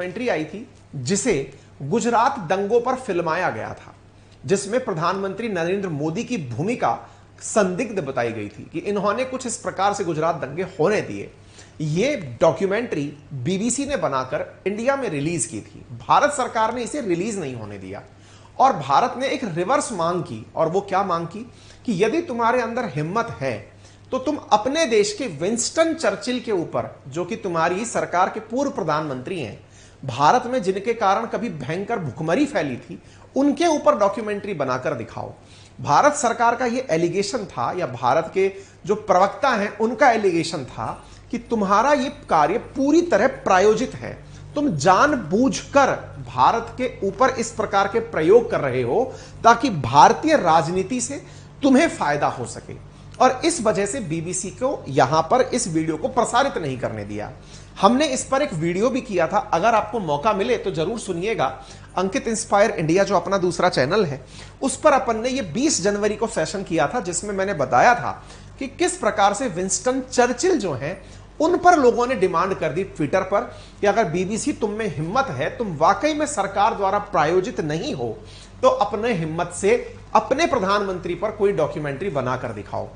Documentary आई थी जिसे गुजरात दंगों पर फिल्माया गया था, जिसमें प्रधानमंत्री नरेंद्र मोदी की भूमिका संदिग्ध बताई गई थी कि इन्होंने कुछ इस प्रकार से गुजरात दंगे होने दिए। ये डॉक्यूमेंट्री बीबीसी ने बनाकर इंडिया में रिलीज की थी। भारत सरकार ने इसे रिलीज नहीं होने दिया और भारत ने एक रिवर्स मांग की। और वो क्या मांग की कि यदि तुम्हारे अंदर हिम्मत है तो तुम अपने देश के विंस्टन चर्चिल के ऊपर, जो कि तुम्हारी सरकार के पूर्व प्रधानमंत्री हैं, भारत में जिनके कारण कभी भयंकर भुखमरी फैली थी, उनके ऊपर डॉक्यूमेंट्री बनाकर दिखाओ। भारत सरकार का यह एलिगेशन था, या भारत के जो प्रवक्ता हैं उनका एलिगेशन था कि तुम्हारा यह कार्य पूरी तरह प्रायोजित है, तुम जानबूझकर भारत के ऊपर इस प्रकार के प्रयोग कर रहे हो ताकि भारतीय राजनीति से तुम्हें फायदा हो सके। और इस वजह से बीबीसी को यहां पर इस वीडियो को प्रसारित नहीं करने दिया। हमने इस पर एक वीडियो भी किया था, अगर आपको मौका मिले तो जरूर सुनिएगा। अंकित इंस्पायर इंडिया जो अपना दूसरा चैनल है, उस पर अपन ने ये 20 जनवरी को सेशन किया था, जिसमें मैंने बताया था कि किस प्रकार से विंस्टन चर्चिल जो हैं उन पर लोगों ने डिमांड कर दी ट्विटर पर कि अगर बीबीसी तुम में हिम्मत है, तुम वाकई में सरकार द्वारा प्रायोजित नहीं हो, तो अपने हिम्मत से अपने प्रधानमंत्री पर कोई डॉक्यूमेंट्री बनाकर दिखाओ।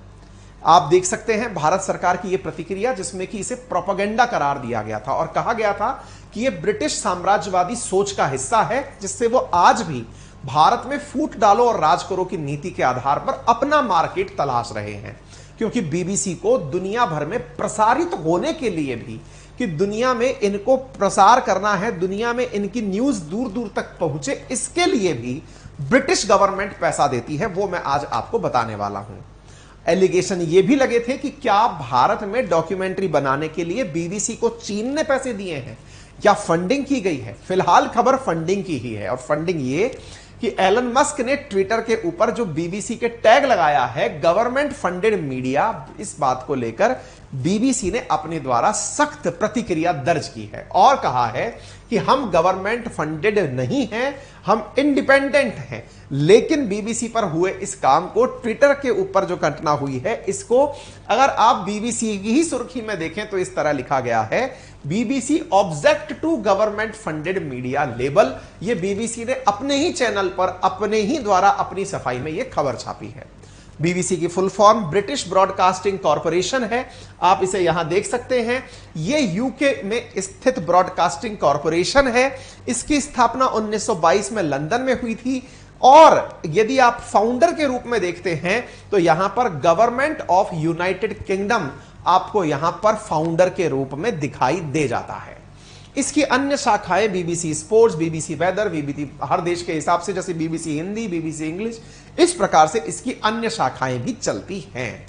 आप देख सकते हैं भारत सरकार की यह प्रतिक्रिया, जिसमें कि इसे प्रोपेगेंडा करार दिया गया था और कहा गया था कि यह ब्रिटिश साम्राज्यवादी सोच का हिस्सा है, जिससे वो आज भी भारत में फूट डालो और राज करो की नीति के आधार पर अपना मार्केट तलाश रहे हैं। क्योंकि बीबीसी को दुनिया भर में प्रसारित होने के लिए भी, कि दुनिया में इनको प्रसार करना है, दुनिया में इनकी न्यूज दूर दूर तक पहुंचे, इसके लिए भी ब्रिटिश गवर्नमेंट पैसा देती है। वो मैं आज आपको बताने वाला हूं। एलिगेशन ये भी लगे थे कि क्या भारत में डॉक्यूमेंट्री बनाने के लिए बीबीसी को चीन ने पैसे दिए हैं या फंडिंग की गई है। फिलहाल खबर फंडिंग की ही है, और फंडिंग ये कि एलन मस्क ने ट्विटर के ऊपर जो बीबीसी के टैग लगाया है गवर्नमेंट फंडेड मीडिया, इस बात को लेकर बीबीसी ने अपने द्वारा सख्त प्रतिक्रिया दर्ज की है और कहा है कि हम गवर्नमेंट फंडेड नहीं हैं, हम इंडिपेंडेंट हैं। लेकिन बीबीसी पर हुए इस काम को, ट्विटर के ऊपर जो घटना हुई है, इसको अगर आप बीबीसी की ही सुर्खी में देखें तो इस तरह लिखा गया है, BBC object to government funded media label. यह बीबीसी ने अपने ही चैनल पर अपने ही द्वारा अपनी सफाई में यह खबर छापी है। बीबीसी की full form British broadcasting corporation है, आप इसे यहां देख सकते हैं। यह यूके में स्थित ब्रॉडकास्टिंग कॉरपोरेशन है। इसकी स्थापना 1922 में लंदन में हुई थी, और यदि आप फाउंडर के रूप में देखते हैं तो यहां पर गवर्नमेंट ऑफ यूनाइटेड किंगडम आपको यहां पर फाउंडर के रूप में दिखाई दे जाता है। इसकी अन्य शाखाएं BBC sports, BBC weather, BBC हर देश के हिसाब से, जैसे बीबीसी हिंदी, बीबीसी इंग्लिश, इस प्रकार से इसकी अन्य शाखाएं भी चलती हैं।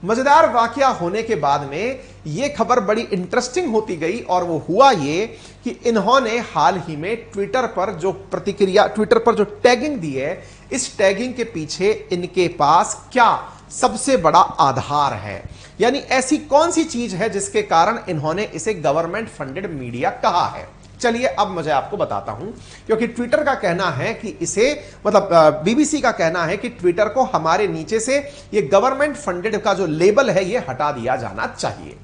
मजेदार वाकया होने के बाद में यह खबर बड़ी इंटरेस्टिंग होती गई, और वो हुआ ये कि इन्होंने हाल ही में ट्विटर पर जो प्रतिक्रिया, ट्विटर पर जो टैगिंग दी है, इस टैगिंग के पीछे इनके पास क्या सबसे बड़ा आधार है, यानी ऐसी कौन सी चीज है जिसके कारण इन्होंने इसे गवर्नमेंट फंडेड मीडिया कहा है। चलिए अब मुझे आपको बताता हूं, क्योंकि ट्विटर का कहना है कि इसे, मतलब बीबीसी का कहना है कि ट्विटर को हमारे नीचे से ये गवर्नमेंट फंडेड का जो लेबल है ये हटा दिया जाना चाहिए।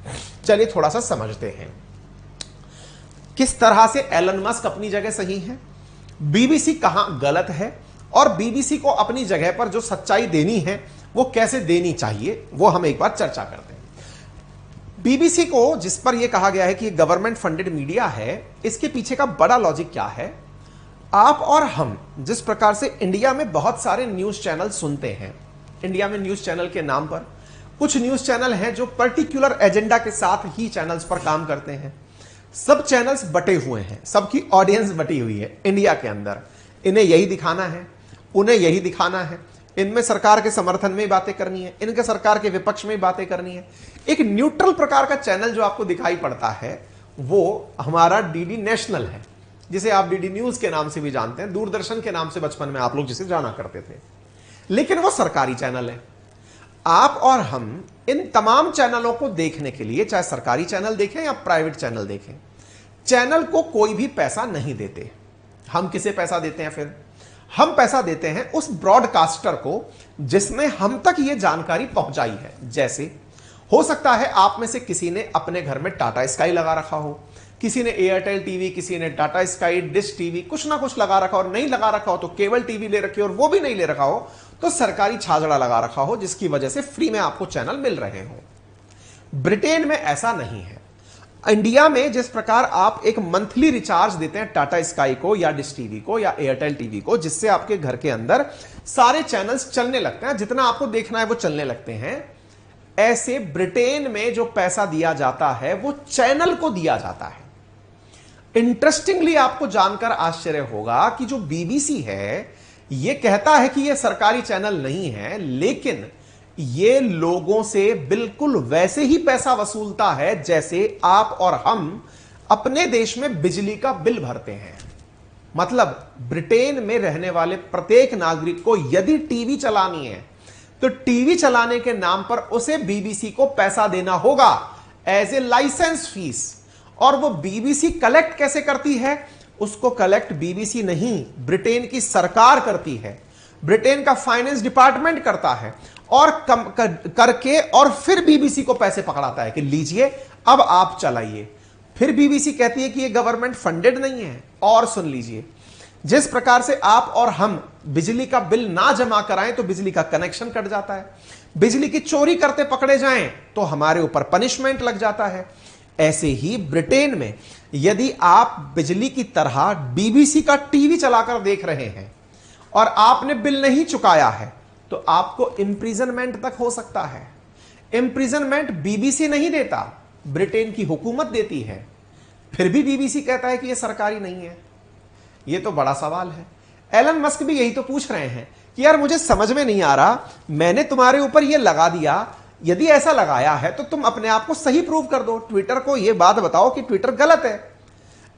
चलिए थोड़ा सा समझते हैं किस तरह से एलन मस्क अपनी जगह सही है, बीबीसी कहां गलत है, और बीबीसी को अपनी जगह पर जो सच्चाई देनी है वो कैसे देनी चाहिए, वो हम एक बार चर्चा करते हैं। बीबीसी को जिस पर यह कहा गया है कि गवर्नमेंट फंडेड मीडिया है, इसके पीछे का बड़ा लॉजिक क्या है। आप और हम जिस प्रकार से इंडिया में बहुत सारे न्यूज चैनल सुनते हैं, इंडिया में न्यूज चैनल के नाम पर कुछ न्यूज चैनल हैं जो पर्टिकुलर एजेंडा के साथ ही चैनल्स पर काम करते हैं। सब चैनल्स बटे हुए हैं, सबकी ऑडियंस बटी हुई है इंडिया के अंदर। इन्हें यही दिखाना है, उन्हें यही दिखाना है, इनमें सरकार के समर्थन में बातें करनी है, इनके सरकार के विपक्ष में बातें करनी है। एक न्यूट्रल प्रकार का चैनल जो आपको दिखाई पड़ता है वो हमारा डीडी नेशनल है, जिसे आप डीडी न्यूज के नाम से भी जानते हैं, दूरदर्शन के नाम से बचपन में आप लोग जिसे जाना करते थे, लेकिन वो सरकारी चैनल है। आप और हम इन तमाम चैनलों को देखने के लिए, चाहे सरकारी चैनल देखें या प्राइवेट चैनल देखें, चैनल को कोई भी पैसा नहीं देते। हम किसे पैसा देते हैं? फिर हम पैसा देते हैं उस ब्रॉडकास्टर को जिसने हम तक यह जानकारी पहुंचाई है। जैसे हो सकता है आप में से किसी ने अपने घर में टाटा स्काई लगा रखा हो, किसी ने एयरटेल टीवी, किसी ने टाटा स्काई, डिश टीवी, कुछ ना कुछ लगा रखा, और नहीं लगा रखा हो तो केबल टीवी ले रखी हो, और वो भी नहीं ले रखा हो तो सरकारी छाजड़ा लगा रखा हो, जिसकी वजह से फ्री में आपको चैनल मिल रहे हो। ब्रिटेन में ऐसा नहीं है। इंडिया में जिस प्रकार आप एक मंथली रिचार्ज देते हैं टाटा स्काई को या डिश टीवी को या एयरटेल टीवी को, जिससे आपके घर के अंदर सारे चैनल्स चलने लगते हैं, जितना आपको देखना है वो चलने लगते हैं, ऐसे ब्रिटेन में जो पैसा दिया जाता है वो चैनल को दिया जाता है। इंटरेस्टिंगली आपको जानकर आश्चर्य होगा कि जो बीबीसी है ये कहता है कि ये सरकारी चैनल नहीं है, लेकिन ये लोगों से बिल्कुल वैसे ही पैसा वसूलता है जैसे आप और हम अपने देश में बिजली का बिल भरते हैं। मतलब ब्रिटेन में रहने वाले प्रत्येक नागरिक को यदि टीवी चलानी है तो टीवी चलाने के नाम पर उसे बीबीसी को पैसा देना होगा एज ए लाइसेंस फीस। और वो बीबीसी कलेक्ट कैसे करती है? उसको कलेक्ट बीबीसी नहीं, ब्रिटेन की सरकार करती है, ब्रिटेन का फाइनेंस डिपार्टमेंट करता है, और करके और फिर बीबीसी को पैसे पकड़ाता है कि लीजिए अब आप चलाइए। फिर बीबीसी कहती है कि ये गवर्नमेंट फंडेड नहीं है। और सुन लीजिए, जिस प्रकार से आप और हम बिजली का बिल ना जमा कराएं तो बिजली का कनेक्शन कट जाता है, बिजली की चोरी करते पकड़े जाएं तो हमारे ऊपर पनिशमेंट लग जाता है, ऐसे ही ब्रिटेन में यदि आप बिजली की तरह बीबीसी का टीवी चलाकर देख रहे हैं और आपने बिल नहीं चुकाया है तो आपको इंप्रिजनमेंट तक हो सकता है। इंप्रिजनमेंट बीबीसी नहीं देता, ब्रिटेन की हुकूमत देती है। फिर भी बीबीसी कहता है कि यह सरकारी नहीं है। यह तो बड़ा सवाल है। एलन मस्क भी यही तो पूछ रहे हैं कि यार मुझे समझ में नहीं आ रहा, मैंने तुम्हारे ऊपर यह लगा दिया, यदि ऐसा लगाया है तो तुम अपने आप को सही प्रूव कर दो, ट्विटर को यह बात बताओ कि ट्विटर गलत है।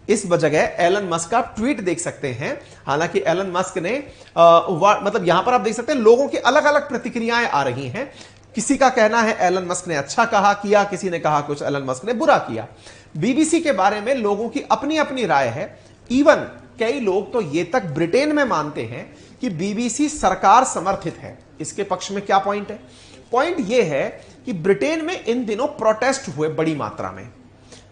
इस जगह एलन मस्क का ट्वीट देख सकते हैं। हालांकि एलन मस्क ने मतलब यहां पर आप देख सकते हैं लोगों की अलग अलग प्रतिक्रियाएं आ रही हैं। किसी का कहना है एलन मस्क ने अच्छा कहा किया, किसी ने कहा कुछ एलन मस्क ने बुरा किया। बीबीसी के बारे में लोगों की अपनी अपनी राय है। इवन कई लोग तो ये तक ब्रिटेन में मानते हैं कि बीबीसी सरकार समर्थित है। इसके पक्ष में क्या पॉइंट है? पॉइंट यह है कि ब्रिटेन में इन दिनों प्रोटेस्ट हुए बड़ी मात्रा में।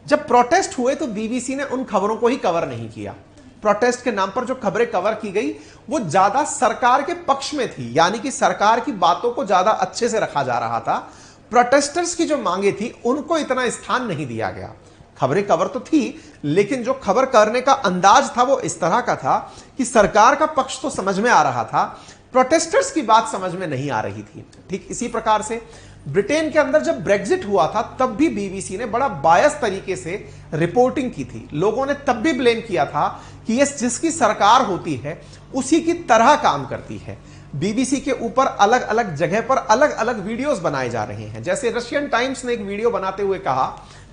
जब प्रोटेस्ट हुए तो बीबीसी ने उन खबरों को ही कवर नहीं किया। प्रोटेस्ट के नाम पर जो खबरें कवर की गई वो ज्यादा सरकार के पक्ष में थी, यानी कि सरकार की बातों को ज्यादा अच्छे से रखा जा रहा था। प्रोटेस्टर्स की जो मांगे थी उनको इतना स्थान नहीं दिया गया। खबरें कवर तो थी, लेकिन जो खबर करने का अंदाज था वो इस तरह का था कि सरकार का पक्ष तो समझ में आ रहा था, प्रोटेस्टर्स की बात समझ में नहीं आ रही थी। ठीक इसी प्रकार से ब्रिटेन के अंदर जब ब्रेग्जिट हुआ था तब भी बीबीसी ने बड़ा बायस तरीके से रिपोर्टिंग की थी। लोगों ने तब भी ब्लेम किया था कि ये जिसकी सरकार होती है उसी की तरह काम करती है। बीबीसी के ऊपर अलग अलग जगह पर अलग अलग वीडियोस बनाए जा रहे हैं। जैसे रशियन टाइम्स ने एक वीडियो बनाते हुए कहा,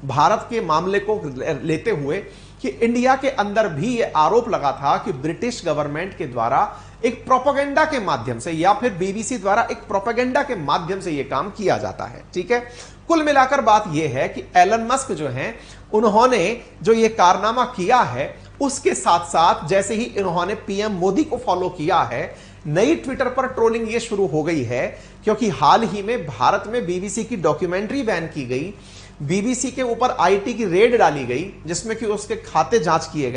भारत के मामले को लेते हुए, कि इंडिया के अंदर भी यह आरोप लगा था कि ब्रिटिश गवर्नमेंट के द्वारा एक प्रोपेगेंडा के माध्यम से या फिर बीबीसी द्वारा एक प्रोपेगेंडा के माध्यम से यह काम किया जाता है। ठीक है, कुल मिलाकर बात यह है कि एलन मस्क जो हैं उन्होंने जो यह कारनामा किया है उसके साथ साथ जैसे ही इन्होंने पीएम मोदी को फॉलो किया है, नई ट्विटर पर ट्रोलिंग ये शुरू हो गई है। क्योंकि हाल ही में भारत में बीबीसी की डॉक्यूमेंट्री बैन की गई, बीबीसी के ऊपर आईटी की रेड डाली गई जिसमें कि उसके खाते जांच किए गए।